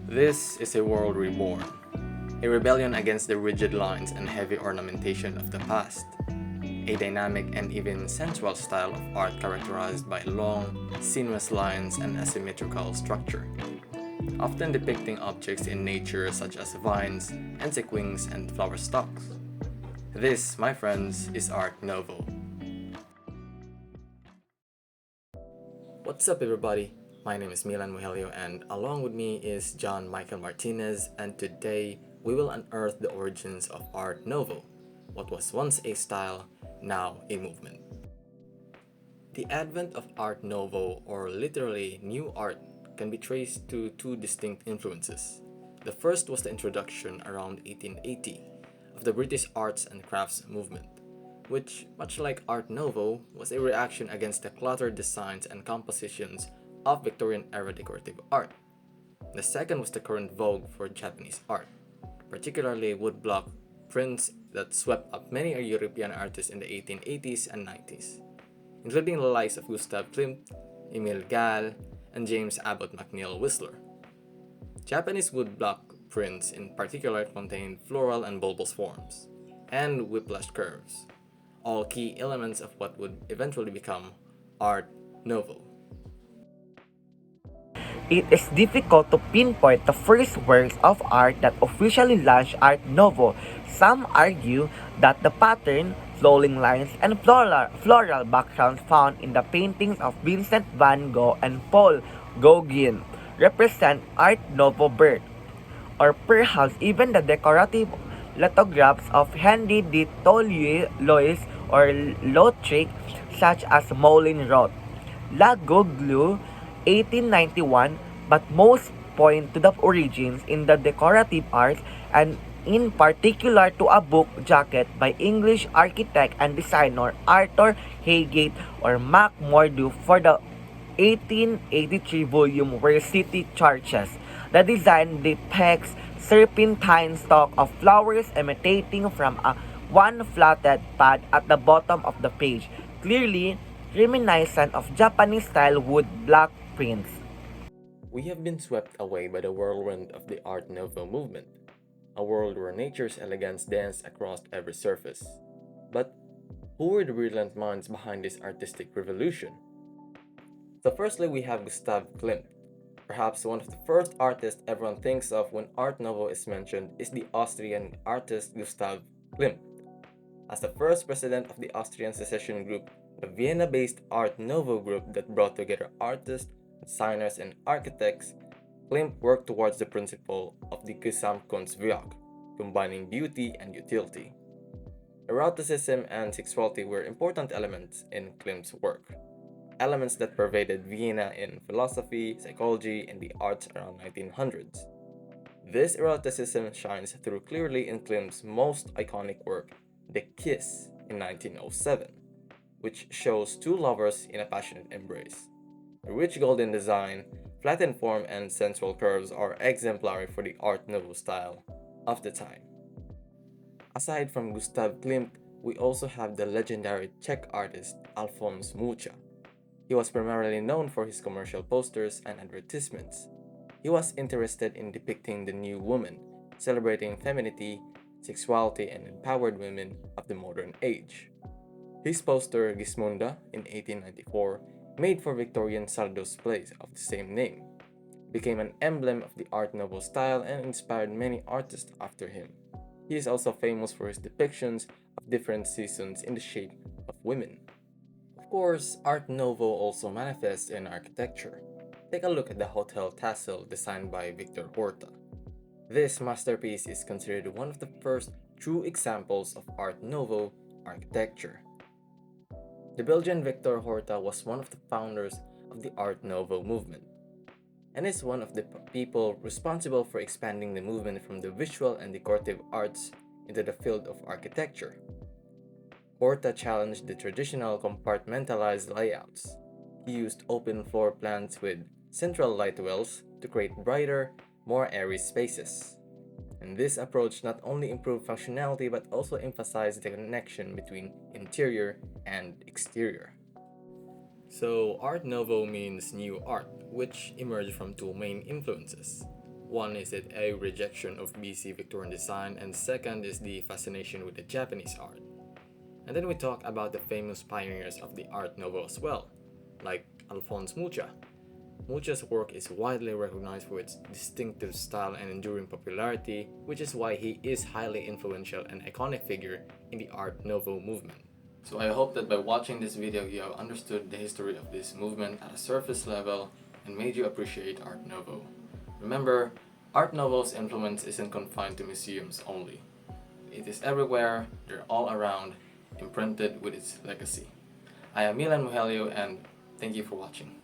This is a world reborn, a rebellion against the rigid lines and heavy ornamentation of the past, a dynamic and even sensual style of art characterized by long, sinuous lines and asymmetrical structure, often depicting objects in nature such as vines, insect wings, and flower stalks. This, my friends, is Art Nouveau. What's up, everybody? My name is Mojello, and along with me is John Michael Martinez, and today we will unearth the origins of Art Nouveau, what was once a style, now a movement. The advent of Art Nouveau, or literally new art, can be traced to two distinct influences. The first was the introduction around 1880 of the British arts and crafts movement, which, much like Art Nouveau, was a reaction against the cluttered designs and compositions of Victorian era decorative art. The second was the current vogue for Japanese art, particularly woodblock prints that swept up many European artists in the 1880s and 90s, including the likes of Gustav Klimt, Emil Gall, and James Abbott McNeill Whistler. Japanese woodblock prints in particular contained floral and bulbous forms, and whiplash curves, all key elements of what would eventually become Art Nouveau. It is difficult to pinpoint the first works of art that officially launched Art Nouveau. Some argue that the pattern, flowing lines, and floral backgrounds found in the paintings of Vincent van Gogh and Paul Gauguin represent Art Nouveau birth, or perhaps even the decorative lithographs of Henri de Toulouse or Lautrec, such as Moulin wrote. La Goglu, 1891, but most point to the origins in the decorative arts and in particular to a book jacket by English architect and designer Arthur Highgate or Mac Mordew for the 1883 volume were city churches. The design depicts serpentine stalk of flowers emanating from a one flatted pad at the bottom of the page, clearly reminiscent of Japanese-style wood block prints. We have been swept away by the whirlwind of the Art Nouveau movement, a world where nature's elegance danced across every surface. But who were the brilliant minds behind this artistic revolution? So firstly, we have Gustav Klimt. Perhaps one of the first artists everyone thinks of when Art Nouveau is mentioned is the Austrian artist Gustav Klimt. As the first president of the Austrian secession group, the Vienna-based Art Nouveau group that brought together artists, designers, and architects, Klimt worked towards the principle of the Gesamtkunstwerk, combining beauty and utility. Eroticism and sexuality were important elements in Klimt's work, elements that pervaded Vienna in philosophy, psychology, and the arts around 1900s. This eroticism shines through clearly in Klimt's most iconic work, The Kiss, in 1907, which shows two lovers in a passionate embrace. The rich golden design, flattened form, and sensual curves are exemplary for the Art Nouveau style of the time. Aside from Gustav Klimt, we also have the legendary Czech artist Alphonse Mucha. He was primarily known for his commercial posters and advertisements. He was interested in depicting the new woman, celebrating femininity, sexuality, and empowered women of the modern age. His poster Gismunda in 1894, made for Victorian Sardo's play of the same name, became an emblem of the Art Nouveau style and inspired many artists after him. He is also famous for his depictions of different seasons in the shape of women. Of course, Art Nouveau also manifests in architecture. Take a look at the Hotel Tassel designed by Victor Horta. This masterpiece is considered one of the first true examples of Art Nouveau architecture. The Belgian Victor Horta was one of the founders of the Art Nouveau movement, and is one of the people responsible for expanding the movement from the visual and decorative arts into the field of architecture. Horta challenged the traditional compartmentalized layouts. He used open floor plans with central light wells to create brighter, more airy spaces. And this approach not only improved functionality but also emphasized the connection between interior and exterior. So, Art Nouveau means new art, which emerged from two main influences: One is that a rejection of BC Victorian design, and second is the fascination with the Japanese art. And then we talk about the famous pioneers of the Art Nouveau as well, like Alphonse Mucha. Mucha's work is widely recognized for its distinctive style and enduring popularity, which is why he is highly influential and iconic figure in the Art Nouveau movement. So I hope that by watching this video you have understood the history of this movement at a surface level and made you appreciate Art Nouveau. Remember, Art Nouveau's influence isn't confined to museums only. It is everywhere, they're all around, imprinted with its legacy. I am Milan Mojello and thank you for watching.